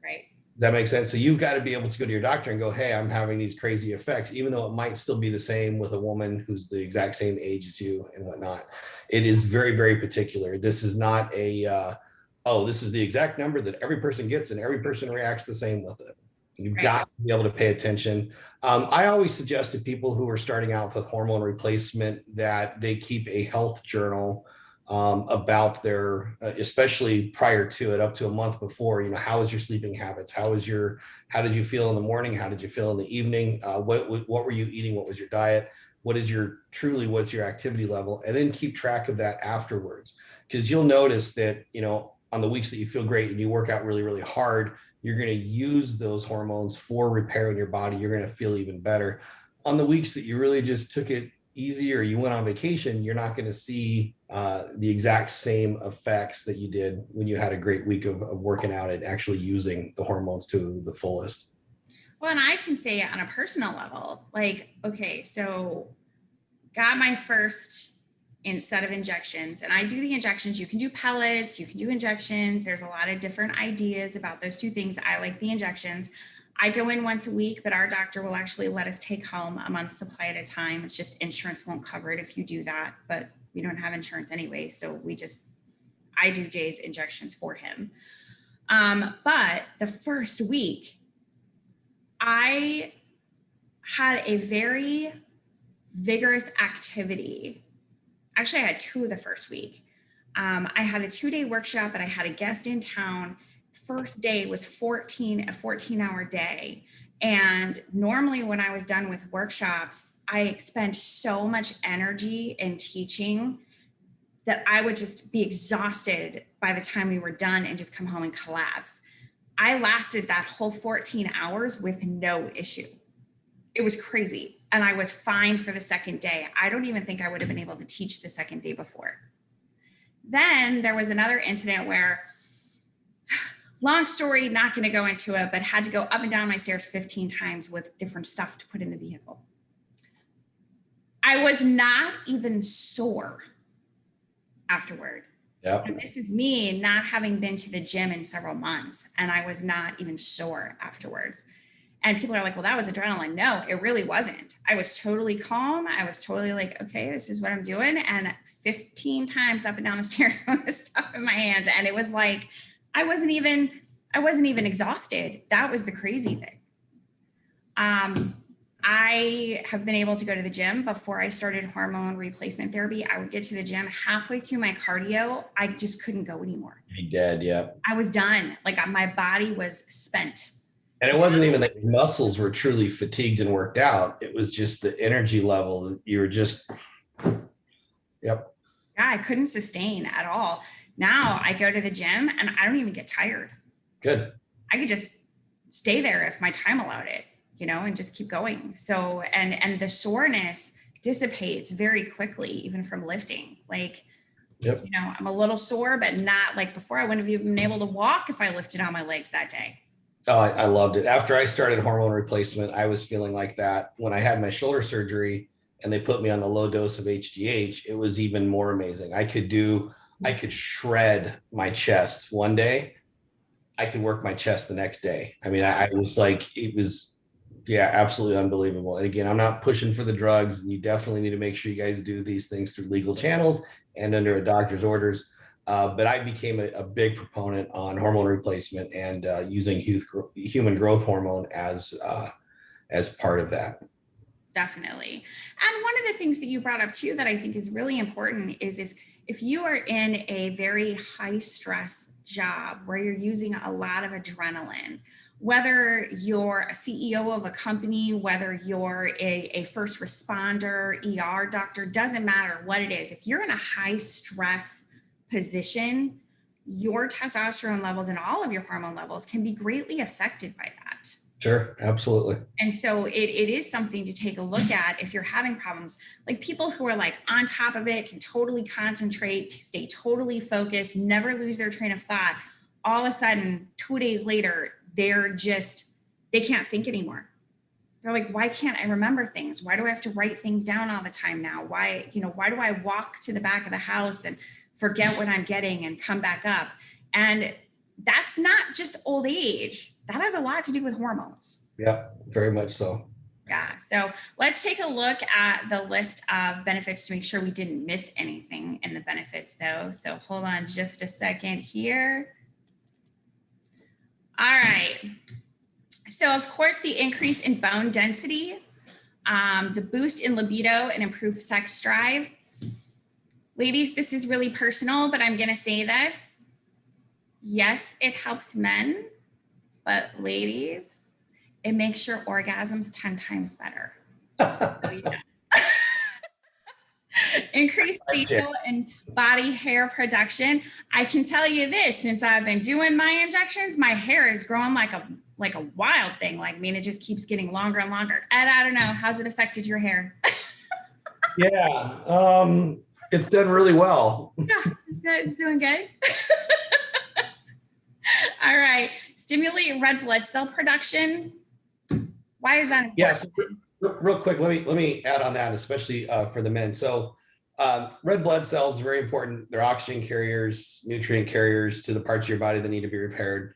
Right. Does that make sense? So you've got to be able to go to your doctor and go, hey, I'm having these crazy effects, even though it might still be the same with a woman who's the exact same age as you and whatnot. It is very, very particular. This is not oh, this is the exact number that every person gets and every person reacts the same with it. You've got to be able to pay attention. I always suggest to people who are starting out with hormone replacement that they keep a health journal about their, especially prior to it, up to a month before. You know, how is your sleeping habits? How did you feel in the morning? How did you feel in the evening? What were you eating? What was your diet? What's your activity level? And then keep track of that afterwards, because you'll notice that, you know, on the weeks that you feel great and you work out really, really hard, you're going to use those hormones for repair in your body. You're going to feel even better. On the weeks that you really just took it easy or you went on vacation, you're not going to see the exact same effects that you did when you had a great week of working out and actually using the hormones to the fullest. Well, and I can say on a personal level, like, okay, so got my first set of injections, and I do the injections. You can do pellets, you can do injections. There's a lot of different ideas about those two things. I like the injections. I go in once a week, but our doctor will actually let us take home a month's supply at a time. It's just insurance won't cover it if you do that, but we don't have insurance anyway. So I do Jay's injections for him. But the first week, I had a very vigorous activity. Actually, I had 2 the first week. I had a 2-day workshop, but I had a guest in town. First day was a 14-hour day. And normally when I was done with workshops, I spent so much energy in teaching that I would just be exhausted by the time we were done and just come home and collapse. I lasted that whole 14 hours with no issue. It was crazy. And I was fine for the second day. I don't even think I would have been able to teach the second day before. Then there was another incident where, long story, not going to go into it, but had to go up and down my stairs 15 times with different stuff to put in the vehicle. I was not even sore afterward. Yep. And this is me not having been to the gym in several months, and I was not even sore afterwards. And people are like, well, that was adrenaline. No, it really wasn't. I was totally calm. I was totally like, okay, this is what I'm doing. And 15 times up and down the stairs with this stuff in my hands. And it was like, I wasn't even exhausted. That was the crazy thing. I have been able to go to the gym. Before I started hormone replacement therapy, I would get to the gym halfway through my cardio. I just couldn't go anymore. He did, yeah. I was done. Like my body was spent. And it wasn't even that your muscles were truly fatigued and worked out. It was just the energy level. You were just, yep. Yeah, I couldn't sustain at all. Now I go to the gym and I don't even get tired. Good. I could just stay there if my time allowed it, and just keep going. So, and the soreness dissipates very quickly, even from lifting. Like, yep. I'm a little sore, but not like before. I wouldn't have even been able to walk if I lifted on my legs that day. Oh, I loved it. After I started hormone replacement, I was feeling like that. When I had my shoulder surgery and they put me on the low dose of HGH, it was even more amazing. I could shred my chest one day. I could work my chest the next day. I mean, I was like, it was, yeah, absolutely unbelievable. And again, I'm not pushing for the drugs, and you definitely need to make sure you guys do these things through legal channels and under a doctor's orders. But I became a big proponent on hormone replacement and using human growth hormone as part of that. Definitely. And one of the things that you brought up too that I think is really important is if you are in a very high stress job where you're using a lot of adrenaline, whether you're a CEO of a company, whether you're a first responder, ER doctor, doesn't matter what it is. If you're in a high stress position, your testosterone levels and all of your hormone levels can be greatly affected by that. Sure, absolutely. And so it is something to take a look at if you're having problems. Like people who are like on top of it, can totally concentrate, stay totally focused, never lose their train of thought. All of a sudden, 2 days later, they can't think anymore. They're like, why can't I remember things? Why do I have to write things down all the time now? Why do I walk to the back of the house and forget what I'm getting and come back up? And that's not just old age. That has a lot to do with hormones. Yeah, very much so. Yeah. So let's take a look at the list of benefits to make sure we didn't miss anything in the benefits though. So hold on just a second here. All right. So of course, the increase in bone density, the boost in libido and improved sex drive. Ladies, this is really personal, but I'm going to say this. Yes, it helps men, but ladies, it makes your orgasms 10 times better. So, yeah. Increased facial and body hair production. I can tell you this, since I've been doing my injections, my hair is growing like a wild thing. Like, I mean, it just keeps getting longer and longer. Ed, I don't know, how's it affected your hair? Yeah, it's done really well. Yeah, it's doing good. All right, stimulate red blood cell production. Why is that important? Yeah, so real quick, let me add on that, especially for the men. So red blood cells are very important. They're oxygen carriers, nutrient carriers to the parts of your body that need to be repaired.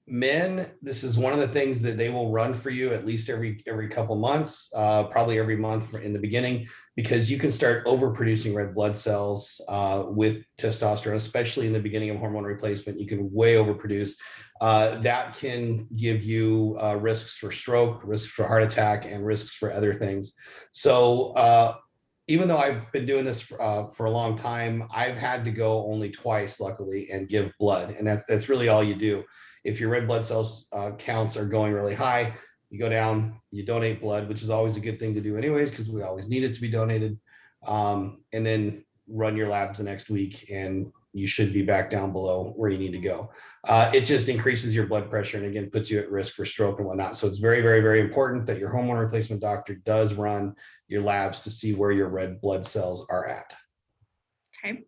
Men, this is one of the things that they will run for you at least every couple months, probably every month in the beginning, because you can start overproducing red blood cells with testosterone, especially in the beginning of hormone replacement. You can way overproduce. That can give you risks for stroke, risks for heart attack, and risks for other things. So even though I've been doing this for a long time, I've had to go only twice, luckily, and give blood. And that's really all you do. If your red blood cells counts are going really high, you go down, you donate blood, which is always a good thing to do anyways, because we always need it to be donated. And then run your labs the next week, and you should be back down below where you need to go. It just increases your blood pressure and again, puts you at risk for stroke and whatnot. So it's very, very, very important that your hormone replacement doctor does run your labs to see where your red blood cells are at. Okay.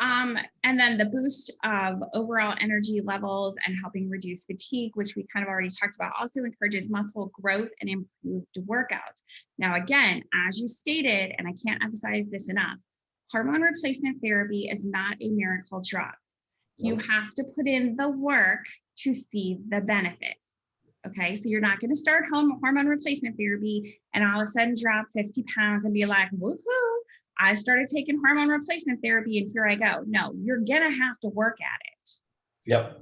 And then the boost of overall energy levels and helping reduce fatigue, which we kind of already talked about, also encourages muscle growth and improved workouts. Now, again, as you stated, and I can't emphasize this enough, hormone replacement therapy is not a miracle drug. You have to put in the work to see the benefits. Okay, so you're not going to start hormone replacement therapy and all of a sudden drop 50 pounds and be like, woohoo, I started taking hormone replacement therapy and here I go. No, you're going to have to work at it. Yep.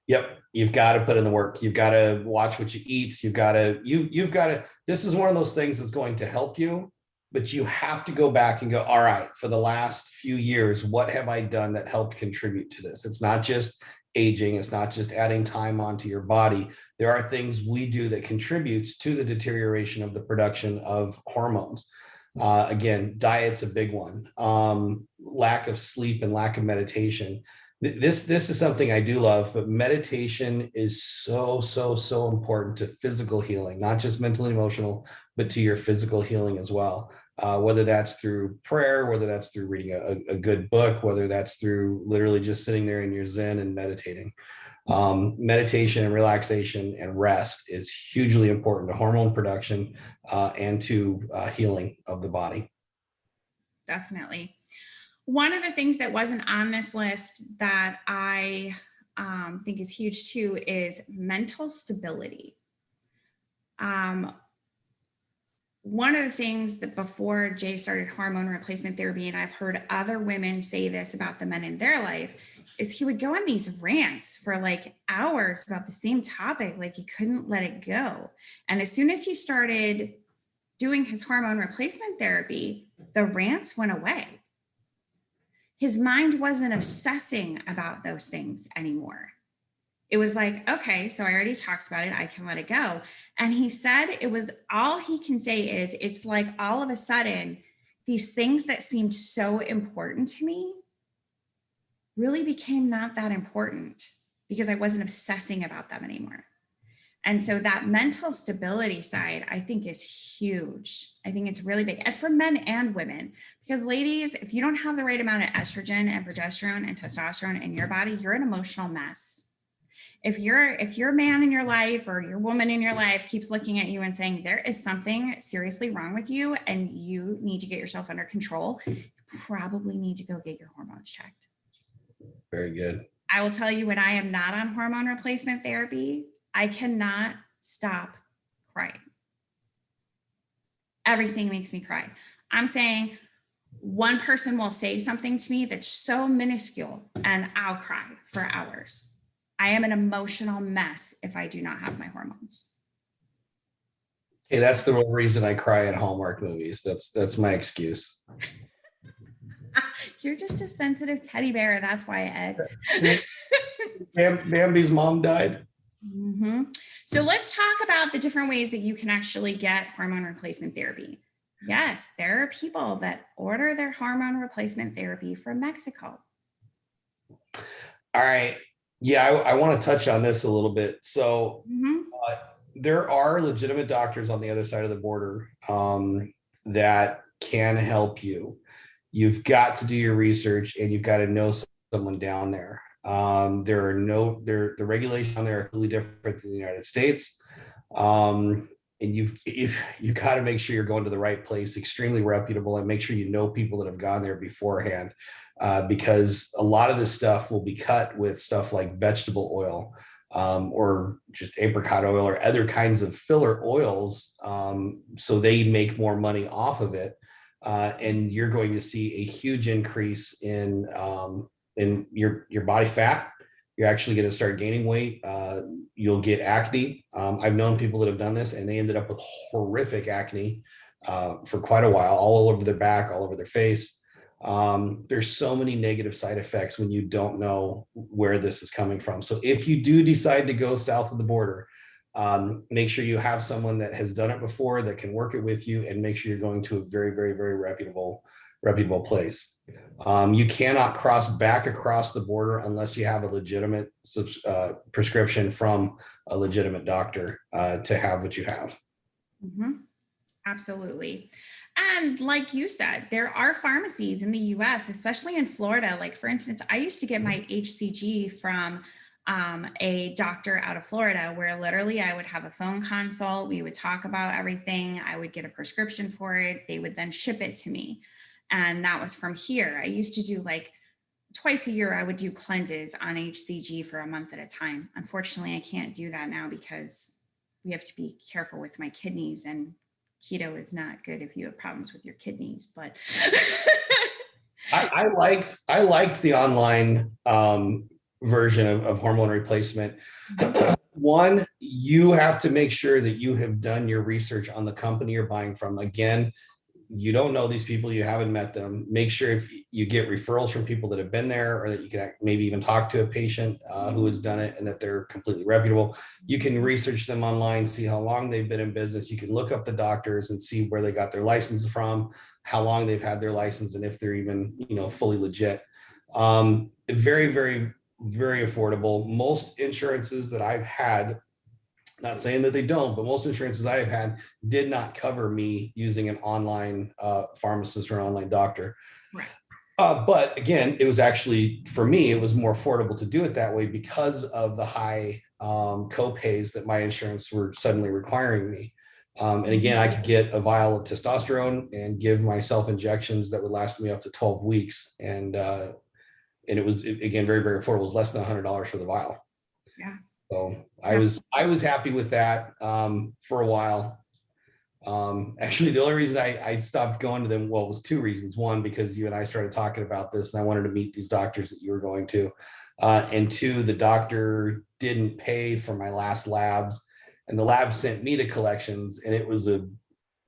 Yep. You've got to put in the work. You've got to watch what you eat. You've got to, this is one of those things that's going to help you, but you have to go back and go, all right, for the last few years, what have I done that helped contribute to this? It's not just aging. It's not just adding time onto your body. There are things we do that contributes to the deterioration of the production of hormones. Again, diet's a big one. Lack of sleep and lack of meditation. This is something I do love, but meditation is so important to physical healing, not just mental and emotional, but to your physical healing as well. Whether that's through prayer, whether that's through reading a good book, whether that's through literally just sitting there in your zen and meditating. Meditation and relaxation and rest is hugely important to hormone production and to healing of the body. Definitely. One of the things that wasn't on this list that I think is huge too is mental stability. One of the things that before Jay started hormone replacement therapy, and I've heard other women say this about the men in their life, is he would go on these rants for like hours about the same topic, like he couldn't let it go. And as soon as he started doing his hormone replacement therapy, the rants went away. His mind wasn't obsessing about those things anymore. It was like, okay, so I already talked about it. I can let it go. And he said it was all he can say is it's like all of a sudden, these things that seemed so important to me really became not that important because I wasn't obsessing about them anymore. And so that mental stability side, I think, is huge. I think it's really big, and for men and women, because ladies, if you don't have the right amount of estrogen and progesterone and testosterone in your body, you're an emotional mess. If your man in your life or your woman in your life keeps looking at you and saying there is something seriously wrong with you and you need to get yourself under control, you probably need to go get your hormones checked. Very good. I will tell you, when I am not on hormone replacement therapy, I cannot stop crying. Everything makes me cry. I'm saying one person will say something to me that's so minuscule and I'll cry for hours. I am an emotional mess if I do not have my hormones. Hey, that's the real reason I cry at Hallmark movies. That's my excuse. You're just a sensitive teddy bear. That's why, Ed. Bambi's mom died. Mm-hmm. So let's talk about the different ways that you can actually get hormone replacement therapy. Yes, there are people that order their hormone replacement therapy from Mexico. All right. Yeah, I want to touch on this a little bit. So there are legitimate doctors on the other side of the border that can help you. You've got to do your research and you've got to know someone down there. The regulations down there are completely different than the United States. And you've got to make sure you're going to the right place, extremely reputable, and make sure you know people that have gone there beforehand. Because a lot of this stuff will be cut with stuff like vegetable oil or just apricot oil or other kinds of filler oils. So they make more money off of it. And you're going to see a huge increase in your body fat. You're actually going to start gaining weight. You'll get acne. I've known people that have done this and they ended up with horrific acne for quite a while, all over their back, all over their face. There's so many negative side effects when you don't know where this is coming from. So if you do decide to go south of the border, make sure you have someone that has done it before that can work it with you, and make sure you're going to a very, very, very reputable place. You cannot cross back across the border unless you have a legitimate prescription from a legitimate doctor to have what you have. Mm-hmm. Absolutely. And like you said, there are pharmacies in the US, especially in Florida. Like, for instance, I used to get my HCG from a doctor out of Florida, where literally I would have a phone consult. We would talk about everything. I would get a prescription for it. They would then ship it to me. And that was from here. I used to do like twice a year, I would do cleanses on HCG for a month at a time. Unfortunately, I can't do that now because we have to be careful with my kidneys, and keto is not good if you have problems with your kidneys. But I liked the online version of hormone replacement. Mhm. One, you have to make sure that you have done your research on the company you're buying from. Again, you don't know these people, you haven't met them. Make sure if you get referrals from people that have been there, or that you can maybe even talk to a patient who has done it and that they're completely reputable. You can research them online, see how long they've been in business. You can look up the doctors and see where they got their license from, how long they've had their license, and if they're even, fully legit. Very, very, very affordable. Most insurances that I've had, not saying that they don't, but most insurances I have had did not cover me using an online pharmacist or an online doctor. Right. But again, it was actually, for me, it was more affordable to do it that way because of the high co-pays that my insurance were suddenly requiring me. And again, I could get a vial of testosterone and give myself injections that would last me up to 12 weeks. And it was, again, very, very affordable. It was less than $100 for the vial. Yeah. So Yeah. I was happy with that for a while. Actually, the only reason I stopped going to them, well, it was two reasons. One, because you and I started talking about this, and I wanted to meet these doctors that you were going to. And two, the doctor didn't pay for my last labs, and the lab sent me to collections, and it was a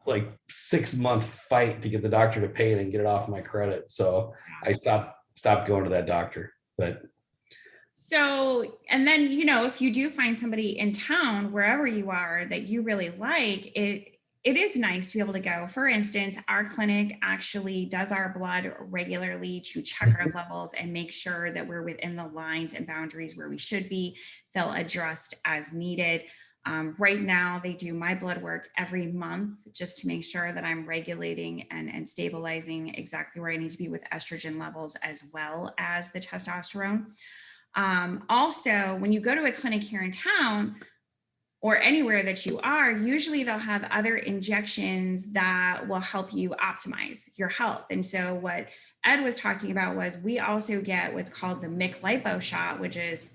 like 6-month fight to get the doctor to pay it and get it off my credit. So I stopped going to that doctor. But So, and then, if you do find somebody in town, wherever you are, that you really like, it is nice to be able to go. For instance, our clinic actually does our blood regularly to check our levels and make sure that we're within the lines and boundaries where we should be. They'll adjust as needed. Right now, they do my blood work every month just to make sure that I'm regulating and stabilizing exactly where I need to be with estrogen levels as well as the testosterone. Also, when you go to a clinic here in town or anywhere that you are, usually they'll have other injections that will help you optimize your health. And so what Ed was talking about was we also get what's called the MIC lipo shot, which is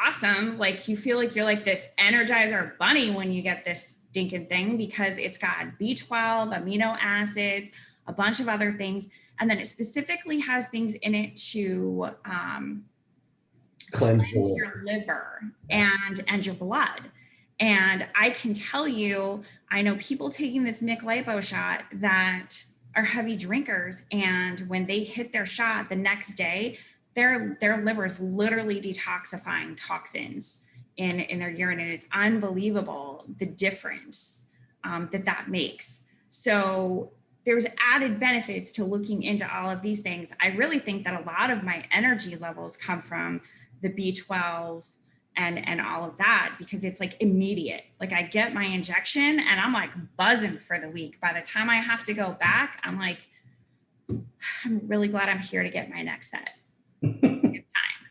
awesome. Like you feel like you're like this Energizer bunny when you get this stinking thing, because it's got B12, amino acids, a bunch of other things. And then it specifically has things in it to cleanse the cleanse your liver. liver and your blood. And I can tell you, I know people taking this MIC lipo shot that are heavy drinkers, and when they hit their shot the next day, their liver is literally detoxifying toxins in their urine, and it's unbelievable the difference that makes. So there's added benefits to looking into all of these things. I really think that a lot of my energy levels come from the B12 and all of that, because it's like immediate. Like I get my injection and I'm like buzzing for the week. By the time I have to go back, I'm like, I'm really glad I'm here to get my next set.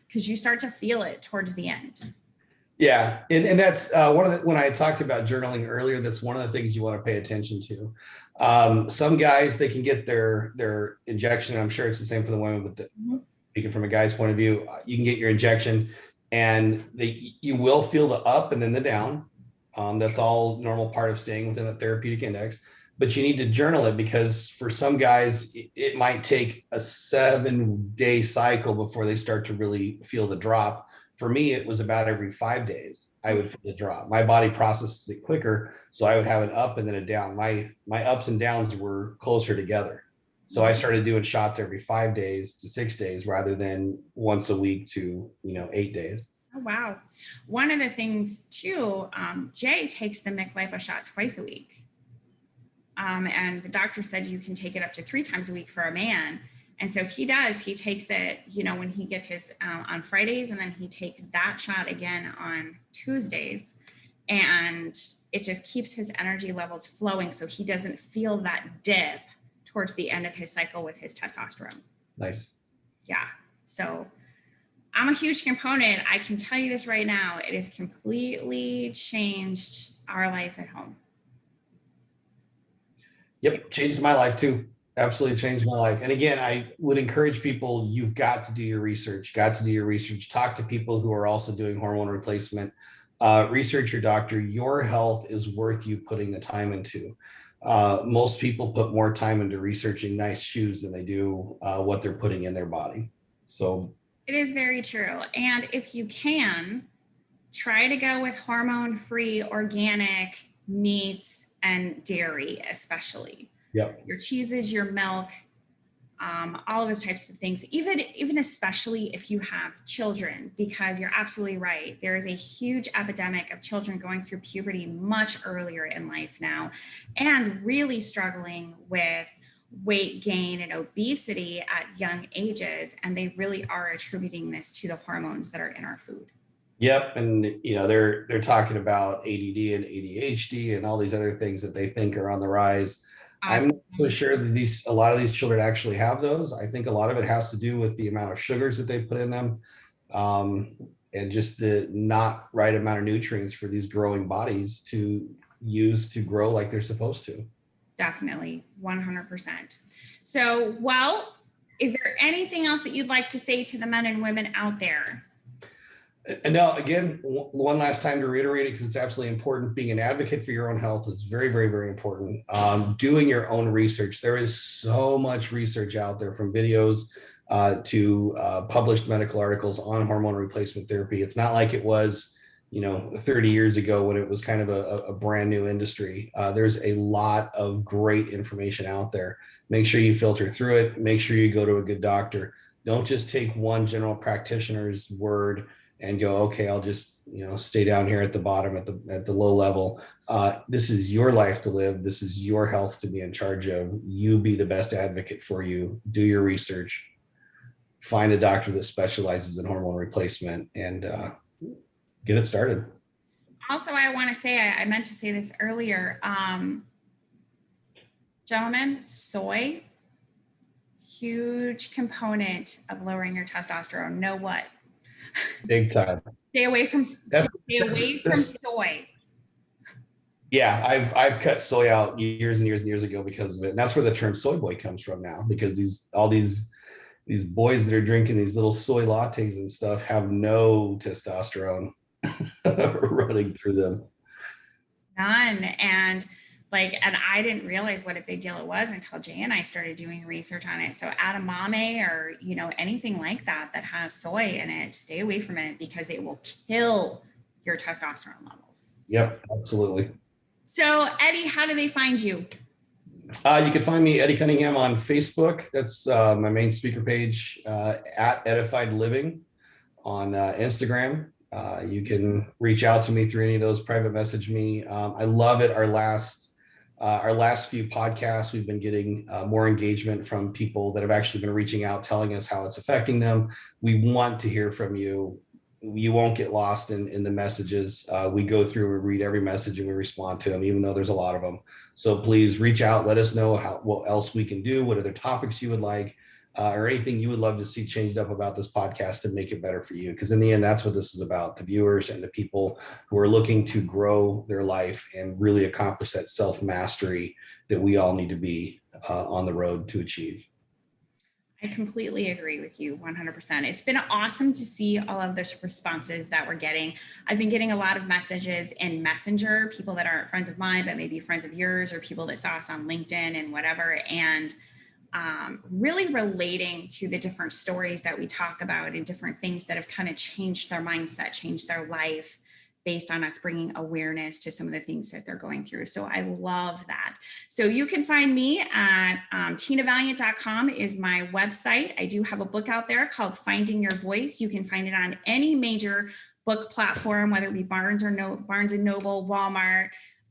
Because you start to feel it towards the end. Yeah, and that's one of the, when I talked about journaling earlier, that's one of the things you want to pay attention to. Some guys, they can get their injection. I'm sure it's the same for the women, but speaking from a guy's point of view, you can get your injection and you will feel the up and then the down. That's all normal part of staying within the therapeutic index, but you need to journal it, because for some guys, it might take a 7-day cycle before they start to really feel the drop. For me, it was about every 5 days I would feel the drop. My body processes it quicker, so I would have an up and then a down. My ups and downs were closer together. So I started doing shots every 5 days to 6 days rather than once a week to 8 days. Oh, wow. One of the things too, Jay takes the MIC lipo shot twice a week. And the doctor said you can take it up to 3 times a week for a man. And so he takes it, when he gets his on Fridays, and then he takes that shot again on Tuesdays. And it just keeps his energy levels flowing, so he doesn't feel that dip towards the end of his cycle with his testosterone. Nice. Yeah. So I'm a huge component. I can tell you this right now. It has completely changed our life at home. Yep. Changed my life too. Absolutely changed my life. And again, I would encourage people, you've got to do your research, talk to people who are also doing hormone replacement, research your doctor. Your health is worth you putting the time into. Most people put more time into researching nice shoes than they do what they're putting in their body. So It is very true. And if you can, try to go with hormone-free organic meats and dairy, especially. Yep. Your cheeses, your milk, all of those types of things, even especially if you have children, because you're absolutely right. There is a huge epidemic of children going through puberty much earlier in life now and really struggling with weight gain and obesity at young ages. And they really are attributing this to the hormones that are in our food. Yep. And they're talking about ADD and ADHD and all these other things that they think are on the rise. I'm not so sure that a lot of these children actually have those. I think a lot of it has to do with the amount of sugars that they put in them, and just the not right amount of nutrients for these growing bodies to use to grow like they're supposed to. Definitely, 100%. So, well, is there anything else that you'd like to say to the men and women out there? And now, again, one last time to reiterate it, because it's absolutely important. Being an advocate for your own health is very, very, very important. Doing your own research. There is so much research out there, from videos to published medical articles on hormone replacement therapy. It's not like it was, 30 years ago when it was kind of a brand new industry. There's a lot of great information out there. Make sure you filter through it. Make sure you go to a good doctor. Don't just take one general practitioner's word and go, okay, I'll just, stay down here at the bottom, at the low level. This is your life to live. This is your health to be in charge of. You be the best advocate for you. Do your research. Find a doctor that specializes in hormone replacement, and get it started. Also, I want to say, I meant to say this earlier, gentlemen, soy, huge component of lowering your testosterone. Know what? Big time. Stay away from soy. Yeah, I've cut soy out years and years and years ago because of it. And that's where the term soy boy comes from now, because all these boys that are drinking these little soy lattes and stuff have no testosterone running through them. None. And I didn't realize what a big deal it was until Jay and I started doing research on it. So edamame or, anything like that has soy in it, stay away from it because it will kill your testosterone levels. Yep, absolutely. So Eddie, how do they find you? You can find me, Eddie Cunningham, on Facebook. That's my main speaker page, at Edified Living on Instagram. You can reach out to me through any of those, private message me. I love it. Our last few podcasts, we've been getting more engagement from people that have actually been reaching out, telling us how it's affecting them. We want to hear from you. You won't get lost in the messages. We go through, we read every message and we respond to them, even though there's a lot of them. So please reach out, let us know what else we can do, what other topics you would like, or anything you would love to see changed up about this podcast to make it better for you. Because in the end, that's what this is about, the viewers and the people who are looking to grow their life and really accomplish that self-mastery that we all need to be on the road to achieve. I completely agree with you 100%. It's been awesome to see all of those responses that we're getting. I've been getting a lot of messages in Messenger, people that aren't friends of mine, but maybe friends of yours, or people that saw us on LinkedIn and whatever. And really relating to the different stories that we talk about and different things that have kind of changed their mindset, changed their life based on us bringing awareness to some of the things that they're going through. So I love that. So you can find me at tinavaliant.com is my website. I do have a book out there called Finding Your Voice. You can find it on any major book platform, whether it be Barnes and Noble, Walmart.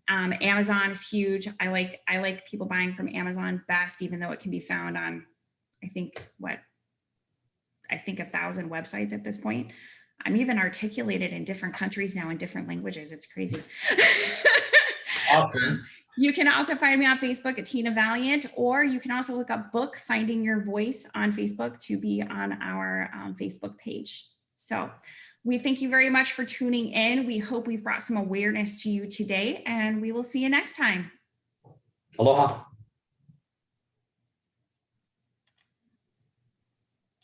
Amazon is huge. I like people buying from Amazon best, even though it can be found on, I think 1,000 websites at this point. I'm even articulated in different countries now in different languages. It's crazy. Awesome. You can also find me on Facebook at Tina Valiant, or you can also look up book Finding Your Voice on Facebook to be on our Facebook page. So we thank you very much for tuning in. We hope we've brought some awareness to you today, and we will see you next time. Aloha.